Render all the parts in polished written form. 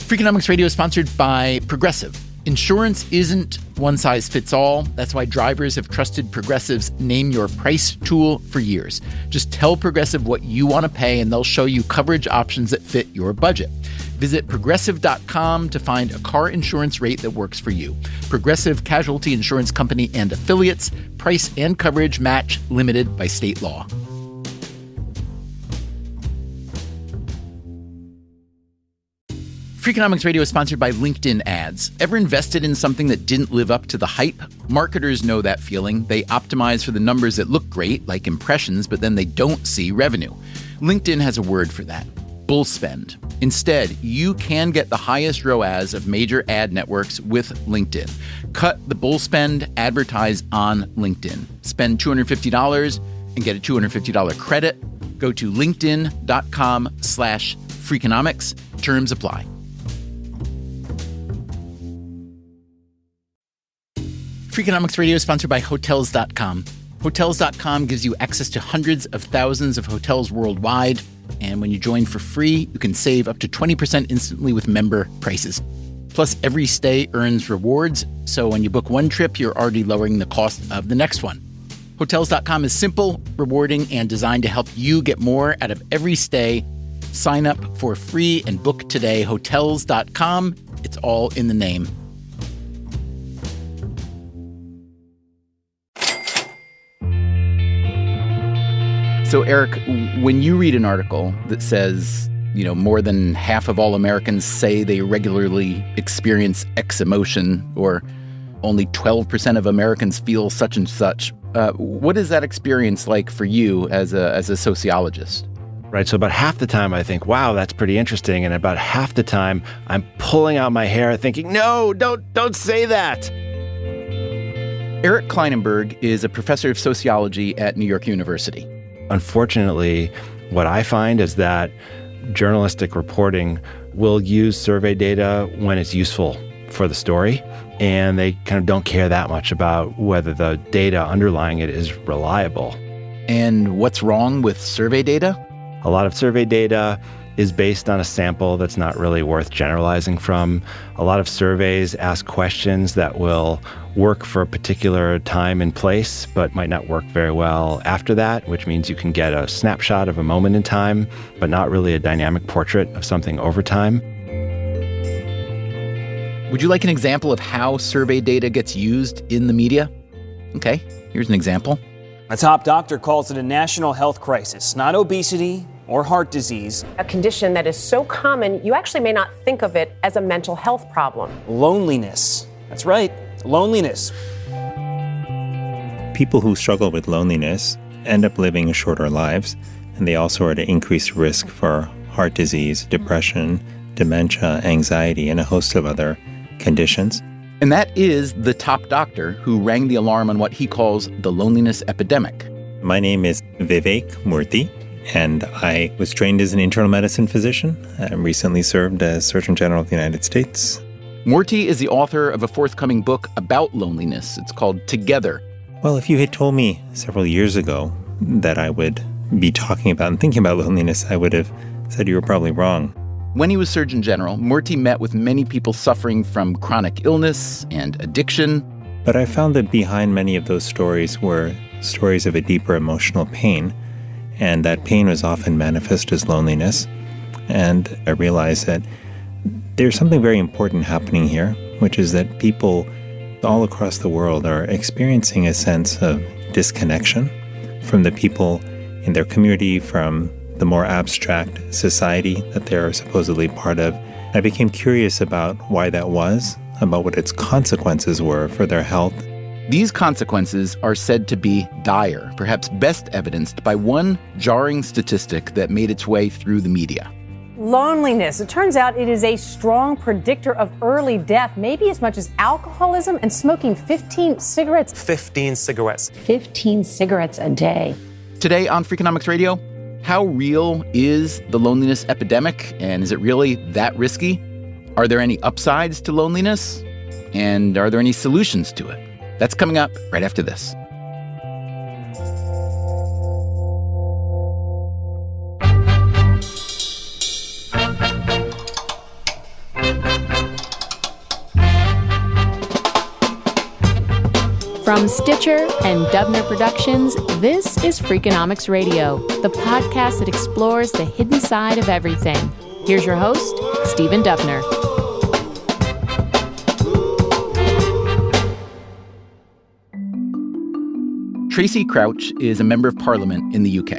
Freakonomics Radio is sponsored by Progressive. Insurance isn't one size fits all. That's why drivers have trusted Progressive's Name Your Price tool for years. Just tell Progressive what you want to pay, and they'll show you coverage options that fit your budget. Visit Progressive.com to find a car insurance rate that works for you. Progressive Casualty Insurance Company and Affiliates. Price and coverage match limited by state law. Freakonomics Radio is sponsored by LinkedIn ads. Ever invested in something that didn't live up to the hype? Marketers know that feeling. They optimize for the numbers that look great, like impressions, but then they don't see revenue. LinkedIn has a word for that: bull spend. Instead, you can get the highest ROAS of major ad networks with LinkedIn. Cut the bull spend, advertise on LinkedIn. Spend $250 and get a $250 credit. Go to linkedin.com/Freakonomics. Terms apply. Freakonomics Radio is sponsored by Hotels.com. Hotels.com gives you access to hundreds of thousands of hotels worldwide. And when you join for free, you can save up to 20% instantly with member prices. Plus, every stay earns rewards. So when you book one trip, you're already lowering the cost of the next one. Hotels.com is simple, rewarding, and designed to help you get more out of every stay. Sign up for free and book today. Hotels.com. It's all in the name. So, Eric, when you read an article that says, more than half of all Americans say they regularly experience X emotion, or only 12% of Americans feel such and such, what is that experience like for you as a sociologist? Right. So about half the time I think, wow, that's pretty interesting. And about half the time I'm pulling out my hair thinking, no, don't say that. Eric Kleinenberg is a professor of sociology at New York University. Unfortunately, what I find is that journalistic reporting will use survey data when it's useful for the story, and they kind of don't care that much about whether the data underlying it is reliable. And what's wrong with survey data? A lot of survey data is based on a sample that's not really worth generalizing from. A lot of surveys ask questions that will work for a particular time and place, but might not work very well after that, which means you can get a snapshot of a moment in time, but not really a dynamic portrait of something over time. Would you like an example of how survey data gets used in the media? Okay, here's an example. A top doctor calls it a national health crisis, not obesity or heart disease. A condition that is so common, you actually may not think of it as a mental health problem. Loneliness. That's right, loneliness. People who struggle with loneliness end up living shorter lives, and they also are at an increased risk for heart disease, depression, dementia, anxiety, and a host of other conditions. And that is the top doctor who rang the alarm on what he calls the loneliness epidemic. My name is Vivek Murthy, and I was trained as an internal medicine physician. I recently served as Surgeon General of the United States. Murthy is the author of a forthcoming book about loneliness. It's called Together. Well, if you had told me several years ago that I would be talking about and thinking about loneliness, I would have said you were probably wrong. When he was Surgeon General, Murthy met with many people suffering from chronic illness and addiction. But I found that behind many of those stories were stories of a deeper emotional pain, and that pain was often manifest as loneliness. And I realized that there's something very important happening here, which is that people all across the world are experiencing a sense of disconnection from the people in their community, from the more abstract society that they're supposedly part of. I became curious about why that was, about what its consequences were for their health. These consequences are said to be dire, perhaps best evidenced by one jarring statistic that made its way through the media. Loneliness. It turns out it is a strong predictor of early death, maybe as much as alcoholism and smoking 15 cigarettes. 15 cigarettes. 15 cigarettes a day. Today on Freakonomics Radio, how real is the loneliness epidemic, and is it really that risky? Are there any upsides to loneliness? And are there any solutions to it? That's coming up right after this. From Stitcher and Dubner Productions, this is Freakonomics Radio, the podcast that explores the hidden side of everything. Here's your host, Stephen Dubner. Tracy Crouch is a member of Parliament in the UK.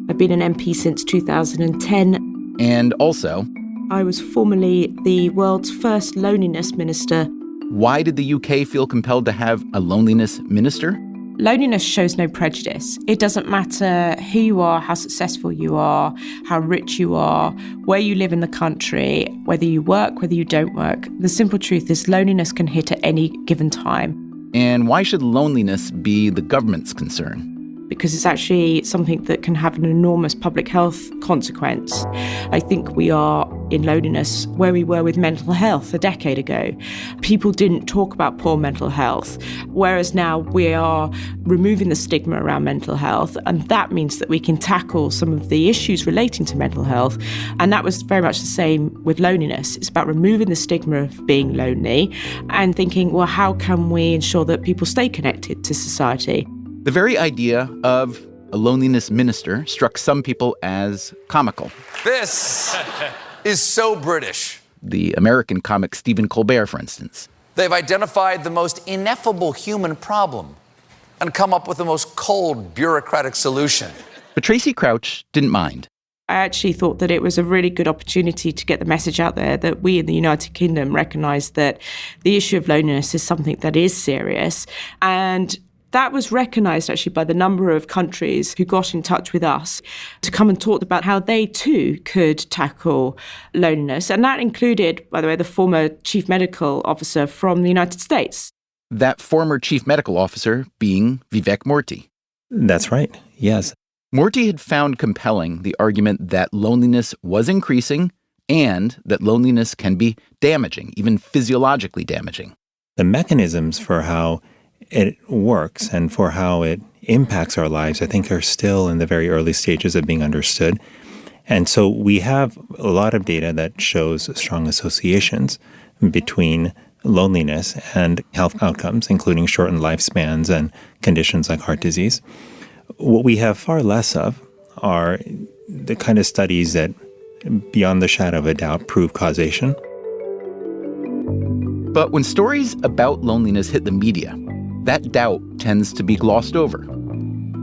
I've been an MP since 2010. And also, I was formerly the world's first loneliness minister. Why did the UK feel compelled to have a loneliness minister? Loneliness shows no prejudice. It doesn't matter who you are, how successful you are, how rich you are, where you live in the country, whether you work, whether you don't work. The simple truth is loneliness can hit at any given time. And why should loneliness be the government's concern? Because it's actually something that can have an enormous public health consequence. I think we are in loneliness where we were with mental health a decade ago. People didn't talk about poor mental health, whereas now we are removing the stigma around mental health, and that means that we can tackle some of the issues relating to mental health. And that was very much the same with loneliness. It's about removing the stigma of being lonely and thinking, well, how can we ensure that people stay connected to society? The very idea of a loneliness minister struck some people as comical. This is so British. The American comic Stephen Colbert, for instance. They've identified the most ineffable human problem and come up with the most cold, bureaucratic solution. But Tracy Crouch didn't mind. I actually thought that it was a really good opportunity to get the message out there that we in the United Kingdom recognise that the issue of loneliness is something that is serious. And that was recognised actually by the number of countries who got in touch with us to come and talk about how they too could tackle loneliness. And that included, by the way, the former chief medical officer from the United States. That former chief medical officer being Vivek Murthy. That's right, yes. Murthy had found compelling the argument that loneliness was increasing and that loneliness can be damaging, even physiologically damaging. The mechanisms for how it works and for how it impacts our lives, I think, are still in the very early stages of being understood. And so we have a lot of data that shows strong associations between loneliness and health outcomes, including shortened lifespans and conditions like heart disease. What we have far less of are the kind of studies that, beyond the shadow of a doubt, prove causation. But when stories about loneliness hit the media, that doubt tends to be glossed over.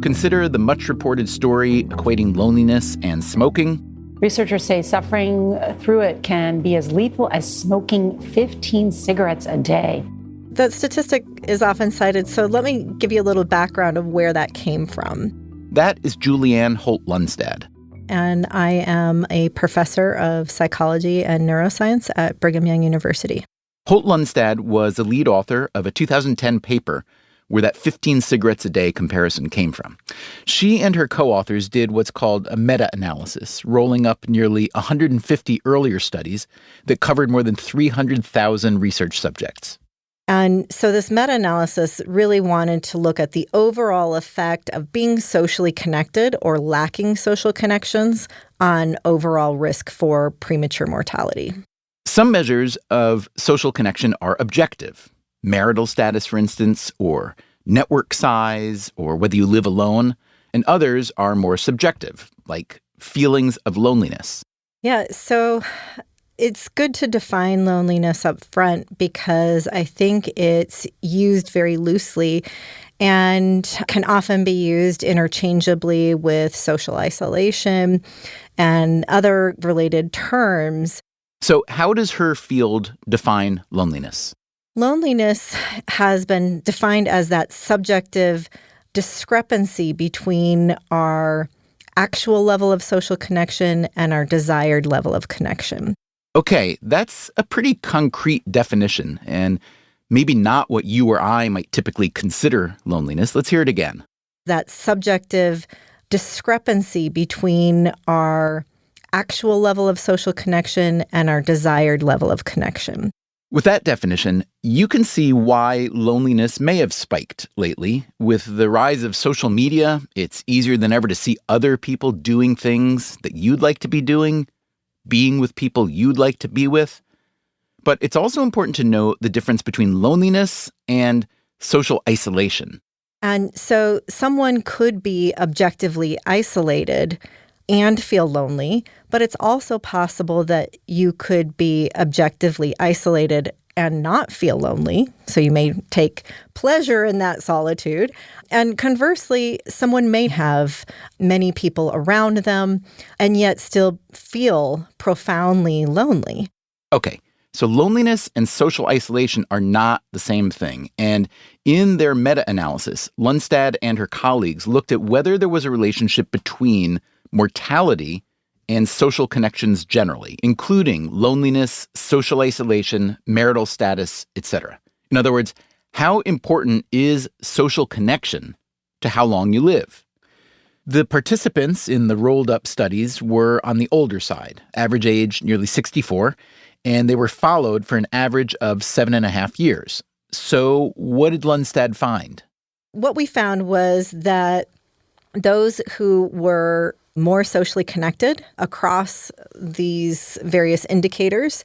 Consider the much-reported story equating loneliness and smoking. Researchers say suffering through it can be as lethal as smoking 15 cigarettes a day. That statistic is often cited, so let me give you a little background of where that came from. That is Julianne Holt-Lundstad. And I am a professor of psychology and neuroscience at Brigham Young University. Holt-Lundstad was the lead author of a 2010 paper where that 15 cigarettes a day comparison came from. She and her co-authors did what's called a meta-analysis, rolling up nearly 150 earlier studies that covered more than 300,000 research subjects. And so this meta-analysis really wanted to look at the overall effect of being socially connected or lacking social connections on overall risk for premature mortality. Some measures of social connection are objective. Marital status, for instance, or network size, or whether you live alone. And others are more subjective, like feelings of loneliness. Yeah, so it's good to define loneliness up front because I think it's used very loosely and can often be used interchangeably with social isolation and other related terms. So how does her field define loneliness? Loneliness has been defined as that subjective discrepancy between our actual level of social connection and our desired level of connection. Okay, that's a pretty concrete definition, and maybe not what you or I might typically consider loneliness. Let's hear it again. That subjective discrepancy between our actual level of social connection and our desired level of connection. With that definition, you can see why loneliness may have spiked lately. With the rise of social media, it's easier than ever to see other people doing things that you'd like to be doing, being with people you'd like to be with. But it's also important to know the difference between loneliness and social isolation. And so someone could be objectively isolated and feel lonely, but it's also possible that you could be objectively isolated and not feel lonely. So you may take pleasure in that solitude. And conversely, someone may have many people around them and yet still feel profoundly lonely. Okay, so loneliness and social isolation are not the same thing. And in their meta-analysis, Lundstad and her colleagues looked at whether there was a relationship between mortality and social connections generally, including loneliness, social isolation, marital status, etc. In other words, how important is social connection to how long you live? The participants in the rolled-up studies were on the older side, average age nearly 64, and they were followed for an average of 7.5 years. So what did Lundstad find? What we found was that those who were more socially connected across these various indicators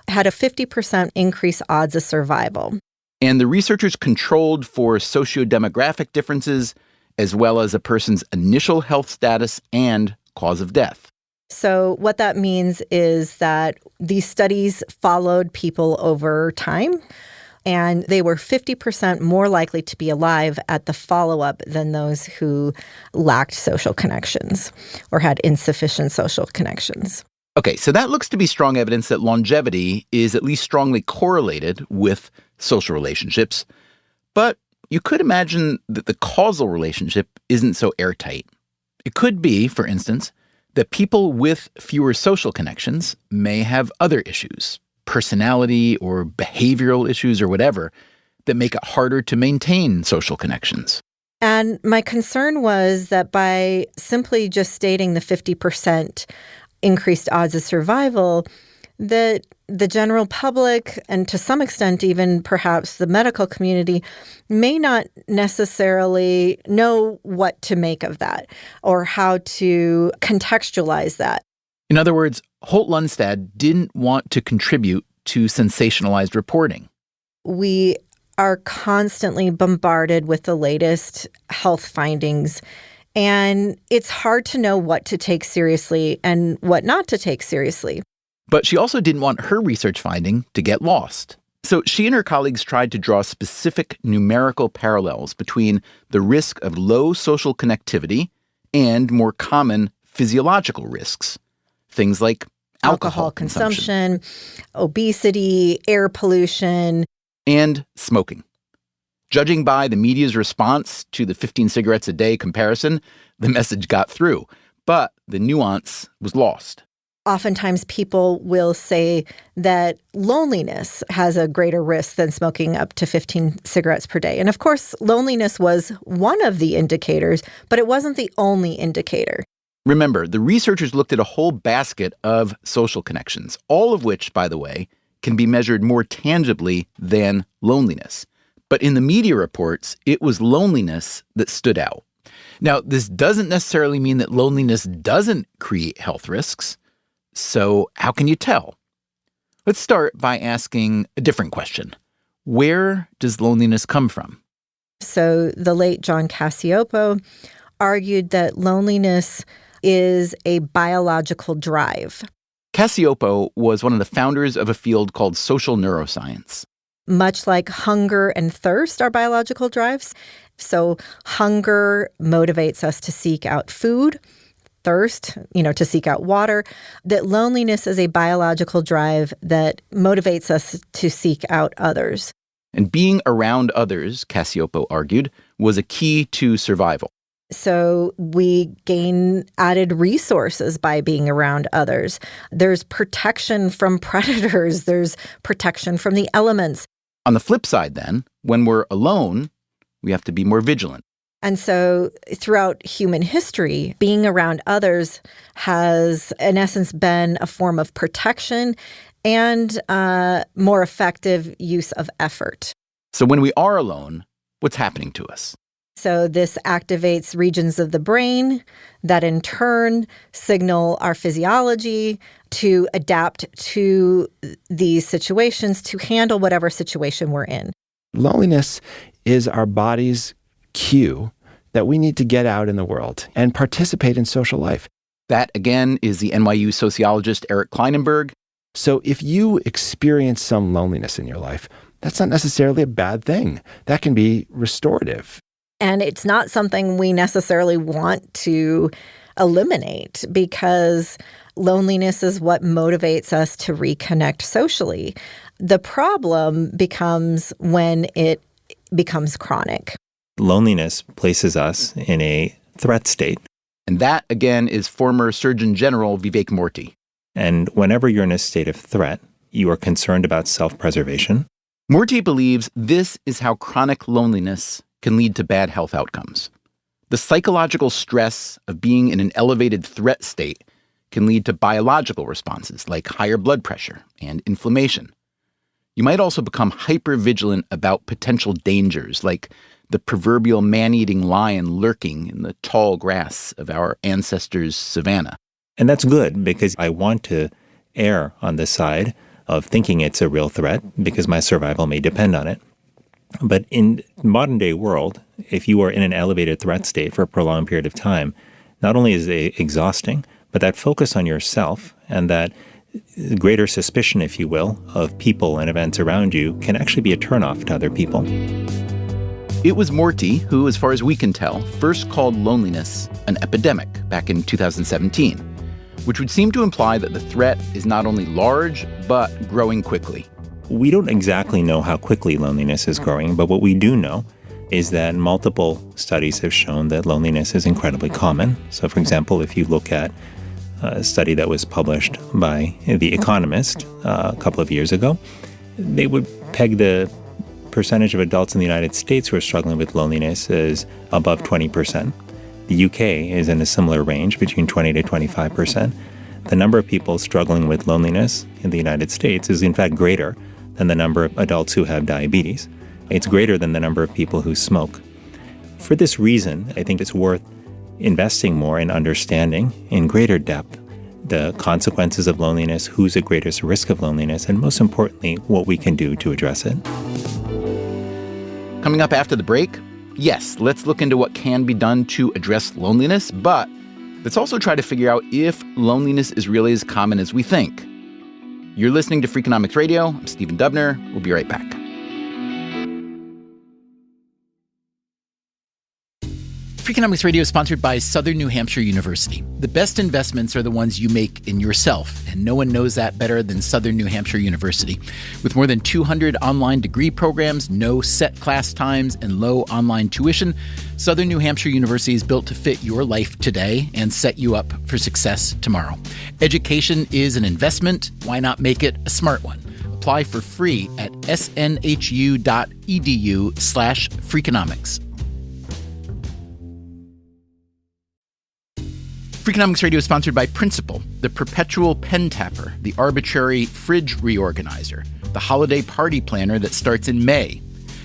had a 50% increased odds of survival. And the researchers controlled for sociodemographic differences as well as a person's initial health status and cause of death. So what that means is that these studies followed people over time, and they were 50% more likely to be alive at the follow-up than those who lacked social connections or had insufficient social connections. Okay, so that looks to be strong evidence that longevity is at least strongly correlated with social relationships. But you could imagine that the causal relationship isn't so airtight. It could be, for instance, that people with fewer social connections may have other issues, personality or behavioral issues or whatever, that make it harder to maintain social connections. And my concern was that by simply just stating the 50% increased odds of survival, that the general public, and to some extent even perhaps the medical community, may not necessarily know what to make of that or how to contextualize that. In other words, Holt-Lundstad didn't want to contribute to sensationalized reporting. We are constantly bombarded with the latest health findings, and it's hard to know what to take seriously and what not to take seriously. But she also didn't want her research finding to get lost. So she and her colleagues tried to draw specific numerical parallels between the risk of low social connectivity and more common physiological risks. Things like alcohol consumption, obesity, air pollution, and smoking. Judging by the media's response to the 15 cigarettes a day comparison, the message got through, but the nuance was lost. Oftentimes people will say that loneliness has a greater risk than smoking up to 15 cigarettes per day. And of course, loneliness was one of the indicators, but it wasn't the only indicator. Remember, the researchers looked at a whole basket of social connections, all of which, by the way, can be measured more tangibly than loneliness. But in the media reports, it was loneliness that stood out. Now, this doesn't necessarily mean that loneliness doesn't create health risks. So how can you tell? Let's start by asking a different question. Where does loneliness come from? So the late John Cacioppo argued that loneliness is a biological drive. Cacioppo was one of the founders of a field called social neuroscience. Much like hunger and thirst are biological drives. So hunger motivates us to seek out food, thirst, to seek out water. That loneliness is a biological drive that motivates us to seek out others. And being around others, Cacioppo argued, was a key to survival. So we gain added resources by being around others. There's protection from predators. There's protection from the elements. On the flip side, then, when we're alone, we have to be more vigilant. And so throughout human history, being around others has, in essence, been a form of protection and more effective use of effort. So when we are alone, what's happening to us? So this activates regions of the brain that in turn signal our physiology to adapt to these situations, to handle whatever situation we're in. Loneliness is our body's cue that we need to get out in the world and participate in social life. That, again, is the NYU sociologist Eric Kleinenberg. So if you experience some loneliness in your life, that's not necessarily a bad thing. That can be restorative. And it's not something we necessarily want to eliminate, because loneliness is what motivates us to reconnect socially. The problem becomes when it becomes chronic. Loneliness places us in a threat state. And that, again, is former Surgeon General Vivek Murthy. And whenever you're in a state of threat, you are concerned about self-preservation. Murthy believes this is how chronic loneliness can lead to bad health outcomes. The psychological stress of being in an elevated threat state can lead to biological responses like higher blood pressure and inflammation. You might also become hypervigilant about potential dangers, like the proverbial man-eating lion lurking in the tall grass of our ancestors' savanna. And that's good, because I want to err on the side of thinking it's a real threat, because my survival may depend on it. But in the modern-day world, if you are in an elevated threat state for a prolonged period of time, not only is it exhausting, but that focus on yourself and that greater suspicion, if you will, of people and events around you can actually be a turnoff to other people. It was Murthy who, as far as we can tell, first called loneliness an epidemic back in 2017, which would seem to imply that the threat is not only large, but growing quickly. We don't exactly know how quickly loneliness is growing, but what we do know is that multiple studies have shown that loneliness is incredibly common. So, for example, if you look at a study that was published by The Economist a couple of years ago, they would peg the percentage of adults in the United States who are struggling with loneliness as above 20%. The UK is in a similar range, between 20 to 25%. The number of people struggling with loneliness in the United States is in fact greater than the number of adults who have diabetes. It's greater than the number of people who smoke. For this reason, I think it's worth investing more in understanding in greater depth the consequences of loneliness, who's at greatest risk of loneliness, and most importantly, what we can do to address it. Coming up after the break, yes, let's look into what can be done to address loneliness, but let's also try to figure out if loneliness is really as common as we think. You're listening to Freakonomics Radio. I'm Stephen Dubner. We'll be right back. Freakonomics Radio is sponsored by Southern New Hampshire University. The best investments are the ones you make in yourself, and no one knows that better than Southern New Hampshire University. With more than 200 online degree programs, no set class times, and low online tuition, Southern New Hampshire University is built to fit your life today and set you up for success tomorrow. Education is an investment. Why not make it a smart one? Apply for free at snhu.edu/Freakonomics. Freakonomics Radio is sponsored by Principal, the perpetual pen tapper, the arbitrary fridge reorganizer, the holiday party planner that starts in May.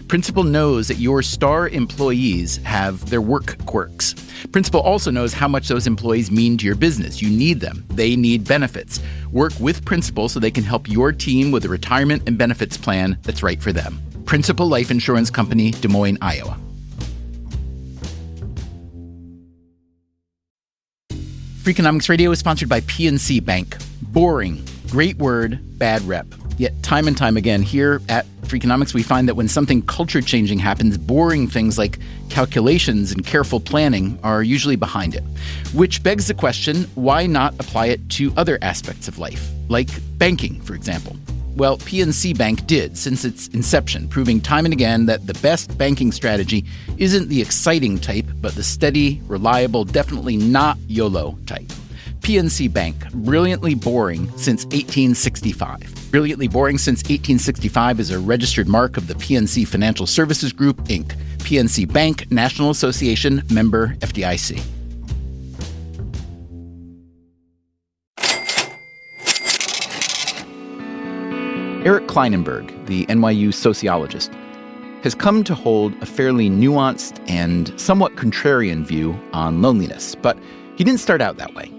Principal knows that your star employees have their work quirks. Principal also knows how much those employees mean to your business. You need them. They need benefits. Work with Principal so they can help your team with a retirement and benefits plan that's right for them. Principal Life Insurance Company, Des Moines, Iowa. Freakonomics Radio is sponsored by PNC Bank. Boring, great word, bad rep. Yet time and time again here at Freakonomics, we find that when something culture-changing happens, boring things like calculations and careful planning are usually behind it. Which begs the question, why not apply it to other aspects of life, like banking, for example? Well, PNC Bank did since its inception, proving time and again that the best banking strategy isn't the exciting type, but the steady, reliable, definitely not YOLO type. PNC Bank, brilliantly boring since 1865. Brilliantly boring since 1865 is a registered mark of the PNC Financial Services Group, Inc. PNC Bank, National Association, member FDIC. Eric Kleinenberg, the NYU sociologist, has come to hold a fairly nuanced and somewhat contrarian view on loneliness, but he didn't start out that way.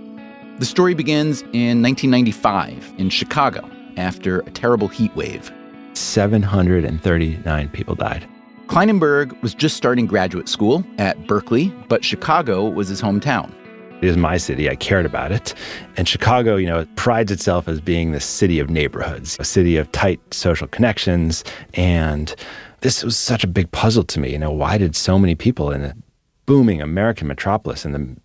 The story begins in 1995 in Chicago after a terrible heat wave. 739 people died. Kleinenberg was just starting graduate school at Berkeley, but Chicago was his hometown. It is my city. I cared about it. And Chicago, it prides itself as being the city of neighborhoods, a city of tight social connections. And this was such a big puzzle to me. Why did so many people in a booming American metropolis in the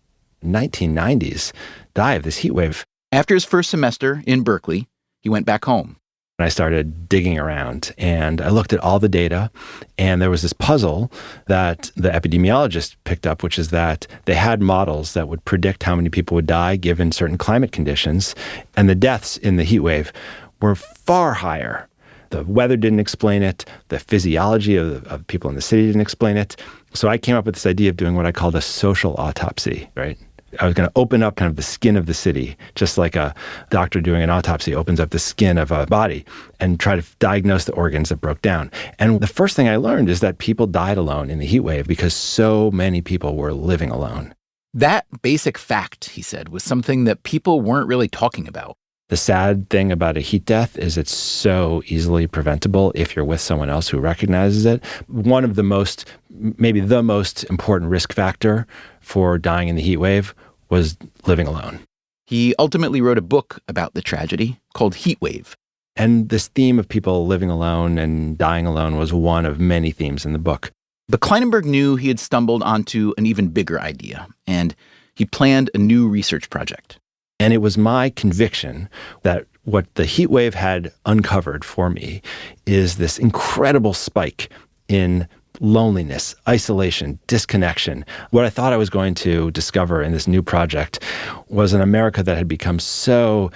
1990s die of this heat wave? After his first semester in Berkeley, he went back home. And I started digging around, and I looked at all the data, and there was this puzzle that the epidemiologist picked up, which is that they had models that would predict how many people would die given certain climate conditions, and the deaths in the heat wave were far higher. The weather didn't explain it. The physiology of people in the city didn't explain it. So I came up with this idea of doing what I called a social autopsy, right? I was going to open up kind of the skin of the city, just like a doctor doing an autopsy opens up the skin of a body, and try to diagnose the organs that broke down. And the first thing I learned is that people died alone in the heat wave because so many people were living alone. That basic fact, he said, was something that people weren't really talking about. The sad thing about a heat death is it's so easily preventable if you're with someone else who recognizes it. One of the most, maybe the most important risk factor for dying in the heat wave was living alone. He ultimately wrote a book about the tragedy called Heat Wave. And this theme of people living alone and dying alone was one of many themes in the book. But Kleinenberg knew he had stumbled onto an even bigger idea, and he planned a new research project. And it was my conviction that what the heat wave had uncovered for me is this incredible spike in loneliness, isolation, disconnection. What I thought I was going to discover in this new project was an America that had become so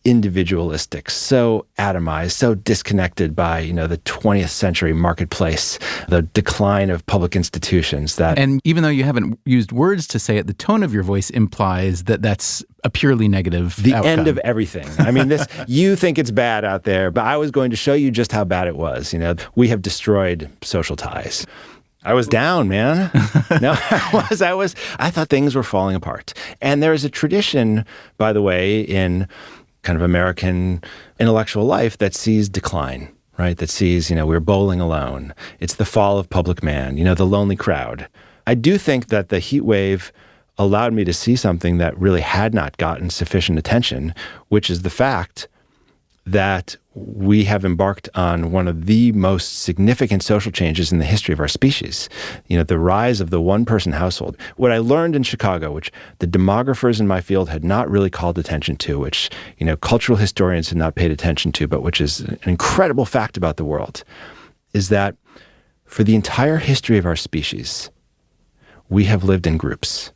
individualistic, so atomized, so disconnected by, the 20th century marketplace, the decline of public institutions. And even though you haven't used words to say it, the tone of your voice implies that that's a purely negative outcome. End of everything. I mean, you think it's bad out there, but I was going to show you just how bad it was. We have destroyed social ties. I was down, man. No, I thought things were falling apart. And there is a tradition, by the way, in kind of American intellectual life that sees decline, right? That sees, we're bowling alone. It's the fall of public man, the lonely crowd. I do think that the heat wave allowed me to see something that really had not gotten sufficient attention, which is the fact that we have embarked on one of the most significant social changes in the history of our species. The rise of the one-person household. What I learned in Chicago, which the demographers in my field had not really called attention to, which, cultural historians had not paid attention to, but which is an incredible fact about the world, is that for the entire history of our species, we have lived in groups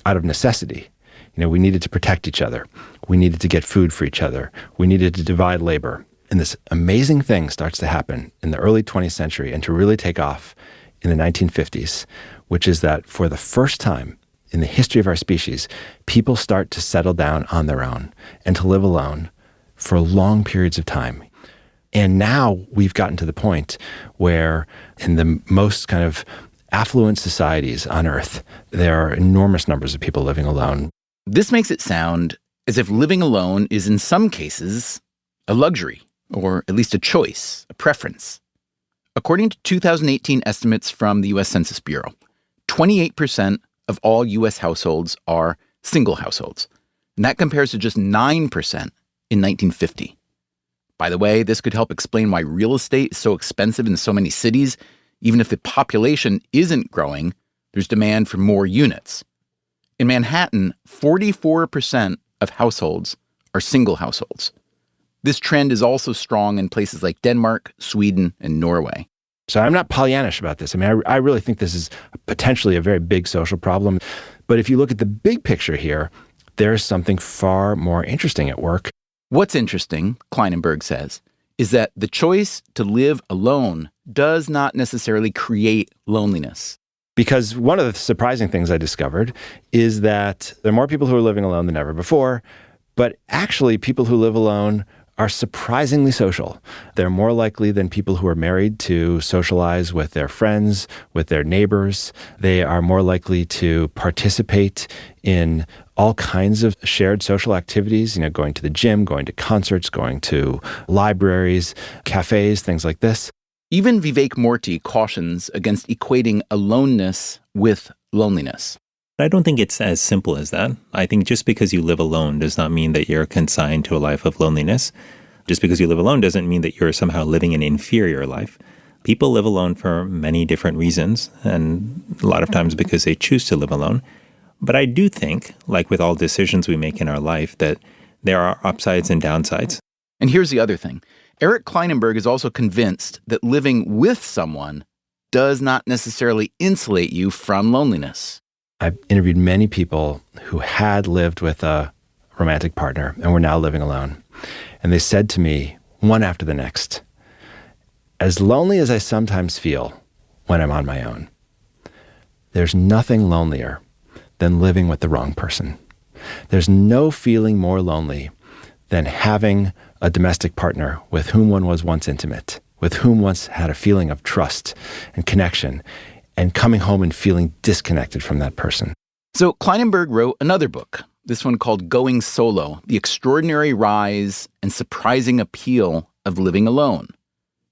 out of necessity. We needed to protect each other. We needed to get food for each other. We needed to divide labor. And this amazing thing starts to happen in the early 20th century and to really take off in the 1950s, which is that for the first time in the history of our species, people start to settle down on their own and to live alone for long periods of time. And now we've gotten to the point where in the most kind of affluent societies on Earth, there are enormous numbers of people living alone. This makes it sound as if living alone is in some cases a luxury, or at least a choice, a preference. According to 2018 estimates from the U.S. Census Bureau, 28% of all U.S. households are single households, and that compares to just 9% in 1950. By the way, this could help explain why real estate is so expensive in so many cities. Even if the population isn't growing, there's demand for more units. In Manhattan, 44% of households are single households. This trend is also strong in places like Denmark, Sweden, and Norway. So I'm not Pollyannish about this. I mean, I really think this is potentially a very big social problem. But if you look at the big picture here, there's something far more interesting at work. What's interesting, Kleinenberg says, is that the choice to live alone does not necessarily create loneliness. Because one of the surprising things I discovered is that there are more people who are living alone than ever before, but actually people who live alone are surprisingly social. They're more likely than people who are married to socialize with their friends, with their neighbors. They are more likely to participate in all kinds of shared social activities, going to the gym, going to concerts, going to libraries, cafes, things like this. Even Vivek Murthy cautions against equating aloneness with loneliness. I don't think it's as simple as that. I think just because you live alone does not mean that you're consigned to a life of loneliness. Just because you live alone doesn't mean that you're somehow living an inferior life. People live alone for many different reasons, and a lot of times because they choose to live alone. But I do think, like with all decisions we make in our life, that there are upsides and downsides. And here's the other thing. Eric Kleinenberg is also convinced that living with someone does not necessarily insulate you from loneliness. I've interviewed many people who had lived with a romantic partner and were now living alone. And they said to me, one after the next, as lonely as I sometimes feel when I'm on my own, there's nothing lonelier than living with the wrong person. There's no feeling more lonely than having a domestic partner with whom one was once intimate, with whom once had a feeling of trust and connection, and coming home and feeling disconnected from that person. So Kleinenberg wrote another book, this one called Going Solo, The Extraordinary Rise and Surprising Appeal of Living Alone.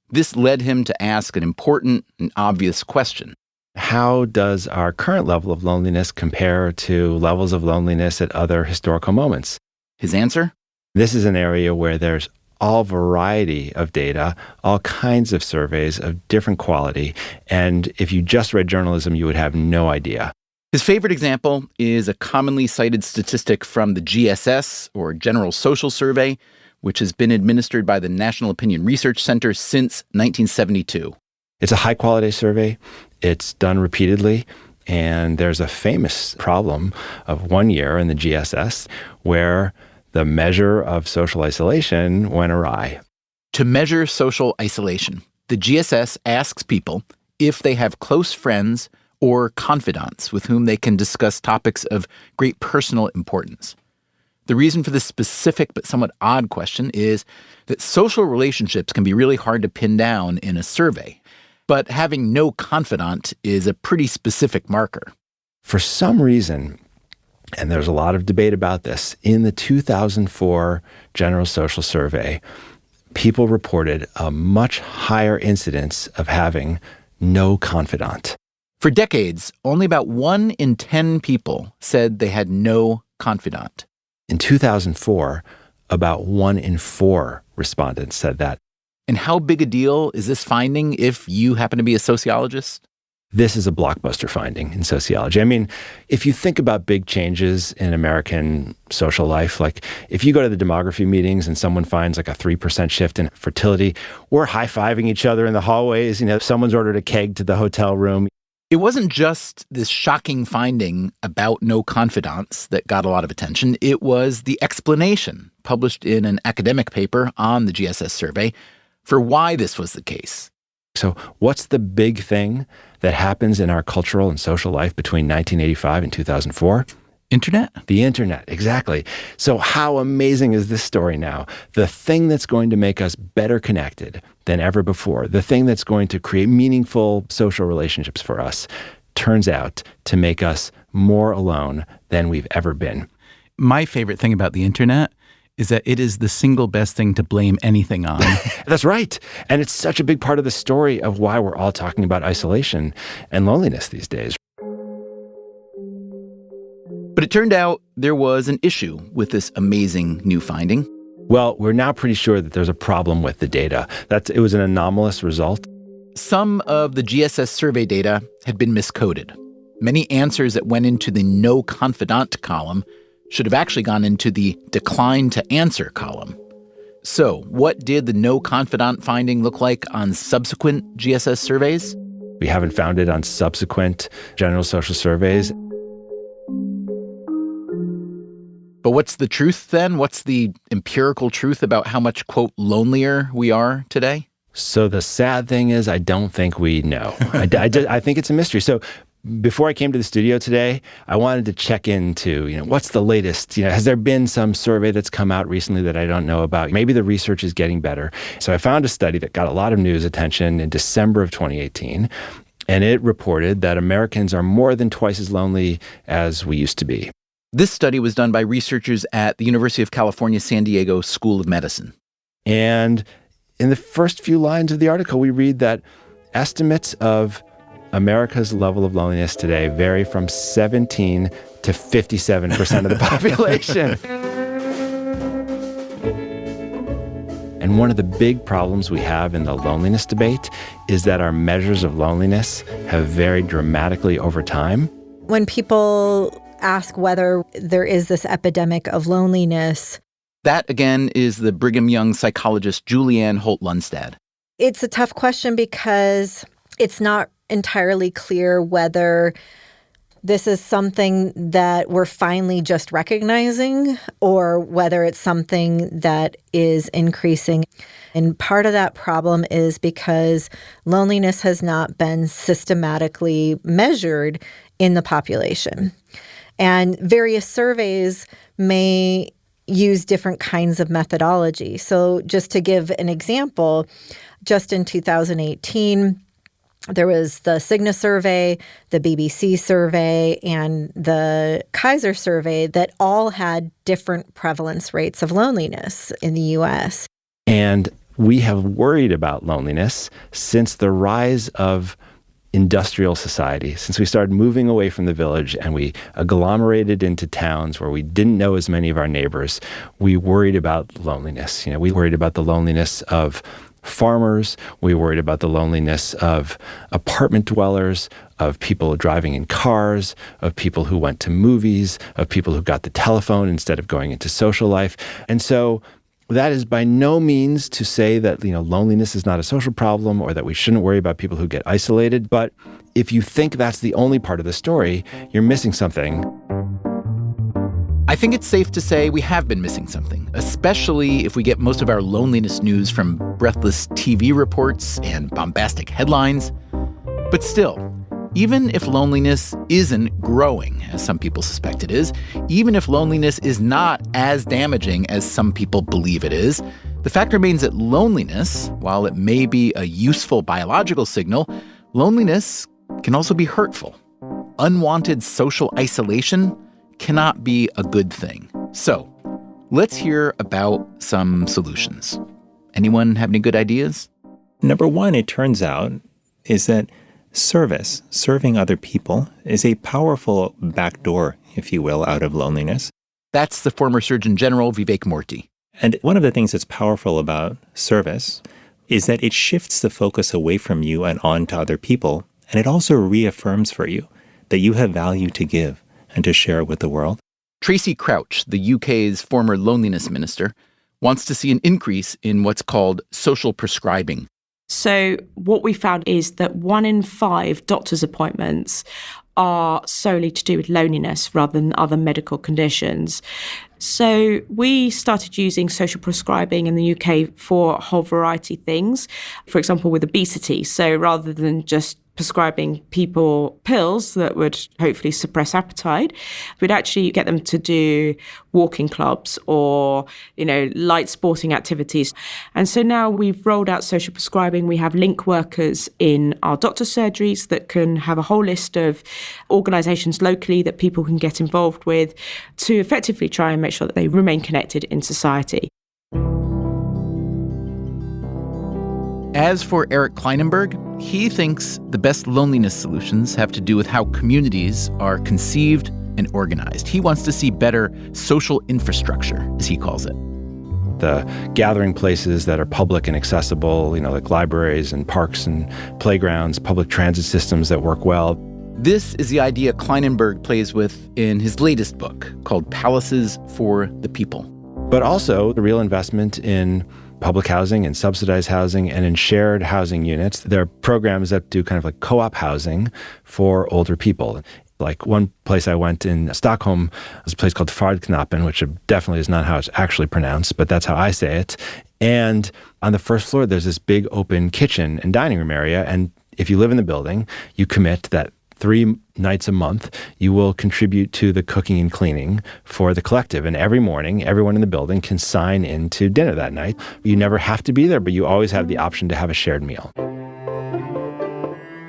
This led him to ask an important and obvious question. How does our current level of loneliness compare to levels of loneliness at other historical moments? His answer? This is an area where there's all variety of data, all kinds of surveys of different quality, and if you just read journalism, you would have no idea. His favorite example is a commonly cited statistic from the GSS, or General Social Survey, which has been administered by the National Opinion Research Center since 1972. It's a high-quality survey. It's done repeatedly, and there's a famous problem of one year in the GSS where the measure of social isolation went awry. To measure social isolation, the GSS asks people if they have close friends or confidants with whom they can discuss topics of great personal importance. The reason for this specific but somewhat odd question is that social relationships can be really hard to pin down in a survey. But having no confidant is a pretty specific marker. For some reason, and there's a lot of debate about this, in the 2004 General Social Survey, people reported a much higher incidence of having no confidant. For decades, only about 1 in 10 people said they had no confidant. In 2004, about 1 in 4 respondents said that. And how big a deal is this finding if you happen to be a sociologist? This is a blockbuster finding in sociology. I mean, if you think about big changes in American social life, like if you go to the demography meetings and someone finds like a 3% shift in fertility, we're high-fiving each other in the hallways. You know, someone's ordered a keg to the hotel room. It wasn't just this shocking finding about no confidants that got a lot of attention. It was the explanation published in an academic paper on the GSS survey for why this was the case. So what's the big thing that happens in our cultural and social life between 1985 and 2004? Internet? The internet, exactly. So how amazing is this story now? The thing that's going to make us better connected than ever before, the thing that's going to create meaningful social relationships for us, turns out to make us more alone than we've ever been. My favorite thing about the internet is that it is the single best thing to blame anything on. That's right. And it's such a big part of the story of why we're all talking about isolation and loneliness these days. But it turned out there was an issue with this amazing new finding. Well, we're now pretty sure that there's a problem with the data. It was an anomalous result. Some of the GSS survey data had been miscoded. Many answers that went into the no confidant column should have actually gone into the decline to answer column. So, what did the no confidant finding look like on subsequent GSS surveys? We haven't found it on subsequent general social surveys. But what's the truth then? What's the empirical truth about how much, quote, lonelier we are today? So the sad thing is, I don't think we know. I think it's a mystery. So before I came to the studio today, I wanted to check into, what's the latest? Has there been some survey that's come out recently that I don't know about? Maybe the research is getting better. So I found a study that got a lot of news attention in December of 2018, and it reported that Americans are more than twice as lonely as we used to be. This study was done by researchers at the University of California, San Diego School of Medicine. And in the first few lines of the article, we read that estimates of America's level of loneliness today vary from 17 to 57% of the population. And one of the big problems we have in the loneliness debate is that our measures of loneliness have varied dramatically over time. When people ask whether there is this epidemic of loneliness, that, again, is the Brigham Young psychologist Julianne Holt-Lunstad. It's a tough question because it's not entirely clear whether this is something that we're finally just recognizing or whether it's something that is increasing. And part of that problem is because loneliness has not been systematically measured in the population. And various surveys may use different kinds of methodology. So just to give an example, just in 2018, there was the Cigna survey, the BBC survey, and the Kaiser survey that all had different prevalence rates of loneliness in the U.S. And we have worried about loneliness since the rise of industrial society, since we started moving away from the village and we agglomerated into towns where we didn't know as many of our neighbors. We worried about loneliness. We worried about the loneliness of farmers. We worried about the loneliness of apartment dwellers, of people driving in cars, of people who went to movies, of people who got the telephone instead of going into social life. And so that is by no means to say that, loneliness is not a social problem or that we shouldn't worry about people who get isolated. But if you think that's the only part of the story, you're missing something. I think it's safe to say we have been missing something, especially if we get most of our loneliness news from breathless TV reports and bombastic headlines. But still, even if loneliness isn't growing, as some people suspect it is, even if loneliness is not as damaging as some people believe it is, the fact remains that loneliness, while it may be a useful biological signal, loneliness can also be hurtful. Unwanted social isolation cannot be a good thing. So, let's hear about some solutions. Anyone have any good ideas? Number one, it turns out, is that serving other people, is a powerful backdoor, if you will, out of loneliness. That's the former Surgeon General Vivek Murthy. And one of the things that's powerful about service is that it shifts the focus away from you and on to other people. And it also reaffirms for you that you have value to give and to share with the world. Tracy Crouch, the UK's former loneliness minister, wants to see an increase in what's called social prescribing. So what we found is that 1 in 5 doctor's appointments are solely to do with loneliness rather than other medical conditions. So we started using social prescribing in the UK for a whole variety of things, for example, with obesity. So rather than just prescribing people pills that would hopefully suppress appetite, we'd actually get them to do walking clubs or, light sporting activities. And so now we've rolled out social prescribing. We have link workers in our doctor surgeries that can have a whole list of organisations locally that people can get involved with to effectively try and make sure that they remain connected in society. As for Eric Kleinenberg, he thinks the best loneliness solutions have to do with how communities are conceived and organized. He wants to see better social infrastructure, as he calls it. The gathering places that are public and accessible, like libraries and parks and playgrounds, public transit systems that work well. This is the idea Kleinenberg plays with in his latest book called Palaces for the People. But also the real investment in public housing and subsidized housing and in shared housing units. There are programs that do kind of like co-op housing for older people. Like one place I went in Stockholm was a place called Fardknappen, which definitely is not how it's actually pronounced, but that's how I say it. And on the first floor, there's this big open kitchen and dining room area. And if you live in the building, you commit that 3 nights a month, you will contribute to the cooking and cleaning for the collective. And every morning, everyone in the building can sign in to dinner that night. You never have to be there, but you always have the option to have a shared meal.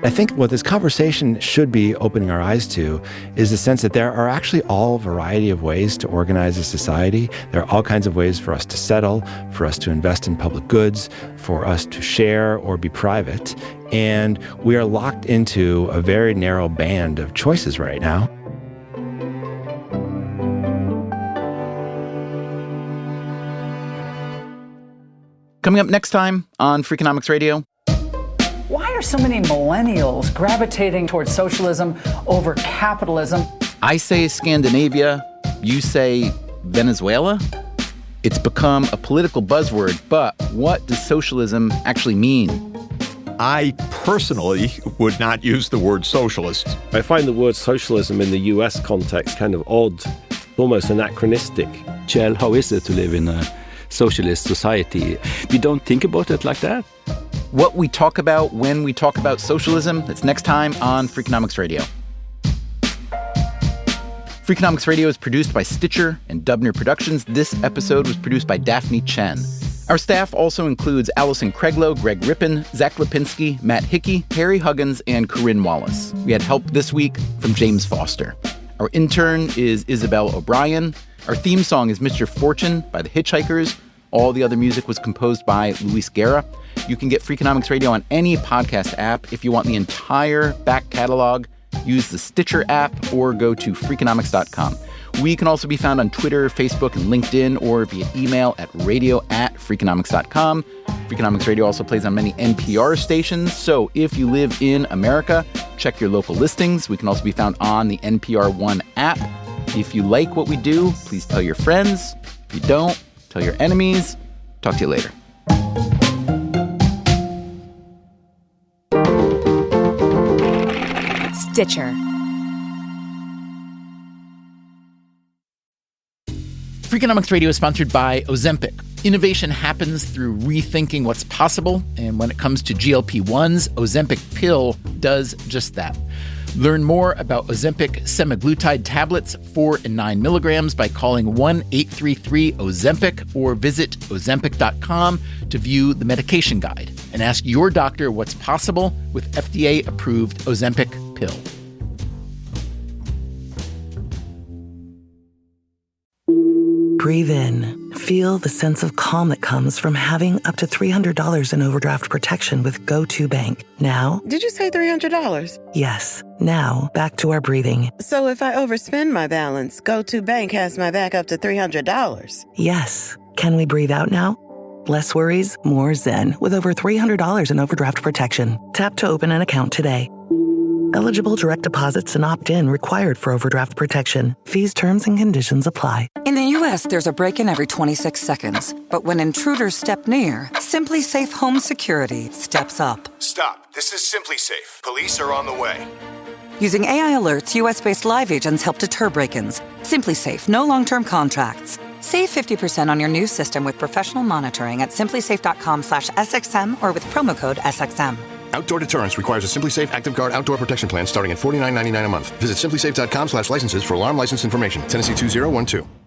I think what this conversation should be opening our eyes to is the sense that there are actually all variety of ways to organize a society. There are all kinds of ways for us to settle, for us to invest in public goods, for us to share or be private. And we are locked into a very narrow band of choices right now. Coming up next time on Freakonomics Radio. Why are so many millennials gravitating towards socialism over capitalism? I say Scandinavia, you say Venezuela. It's become a political buzzword, but what does socialism actually mean? I personally would not use the word socialist. I find the word socialism in the US context kind of odd, almost anachronistic. Kjell, how is it to live in a socialist society? We don't think about it like that. What we talk about when we talk about socialism, that's next time on Freakonomics Radio. Freakonomics Radio is produced by Stitcher and Dubner Productions. This episode was produced by Daphne Chen. Our staff also includes Allison Craiglow, Greg Rippin, Zach Lipinski, Matt Hickey, Harry Huggins, and Corinne Wallace. We had help this week from James Foster. Our intern is Isabel O'Brien. Our theme song is Mr. Fortune by the Hitchhikers. All the other music was composed by Luis Guerra. You can get Freakonomics Radio on any podcast app. If you want the entire back catalog, use the Stitcher app or go to Freakonomics.com. We can also be found on Twitter, Facebook, and LinkedIn, or via email at radio@Freakonomics.com. Freakonomics Radio also plays on many NPR stations, so if you live in America, check your local listings. We can also be found on the NPR One app. If you like what we do, please tell your friends. If you don't, tell your enemies. Talk to you later. Stitcher. Freakonomics Radio is sponsored by Ozempic. Innovation happens through rethinking what's possible, and when it comes to GLP-1s, Ozempic pill does just that. Learn more about Ozempic semaglutide tablets, 4 and 9 milligrams, by calling 1-833-OZEMPIC or visit Ozempic.com to view the medication guide and ask your doctor what's possible with FDA-approved Ozempic pill. Breathe in. Feel the sense of calm that comes from having up to $300 in overdraft protection with GoToBank. Now... Did you say $300? Yes. Now, back to our breathing. So if I overspend my balance, GoToBank has my back up to $300? Yes. Can we breathe out now? Less worries, more zen, with over $300 in overdraft protection. Tap to open an account today. Eligible direct deposits and opt-in required for overdraft protection. Fees, terms, and conditions apply. In the U.S., there's a break-in every 26 seconds. But when intruders step near, Simply Safe Home Security steps up. Stop. This is Simply Safe. Police are on the way. Using AI alerts, U.S.-based live agents help deter break-ins. Simply Safe, no long-term contracts. Save 50% on your new system with professional monitoring at simplysafe.com/SXM or with promo code SXM. Outdoor deterrence requires a Simply Safe Active Guard outdoor protection plan starting at $49.99 a month. Visit simplysafe.com/licenses for alarm license information. Tennessee 2012.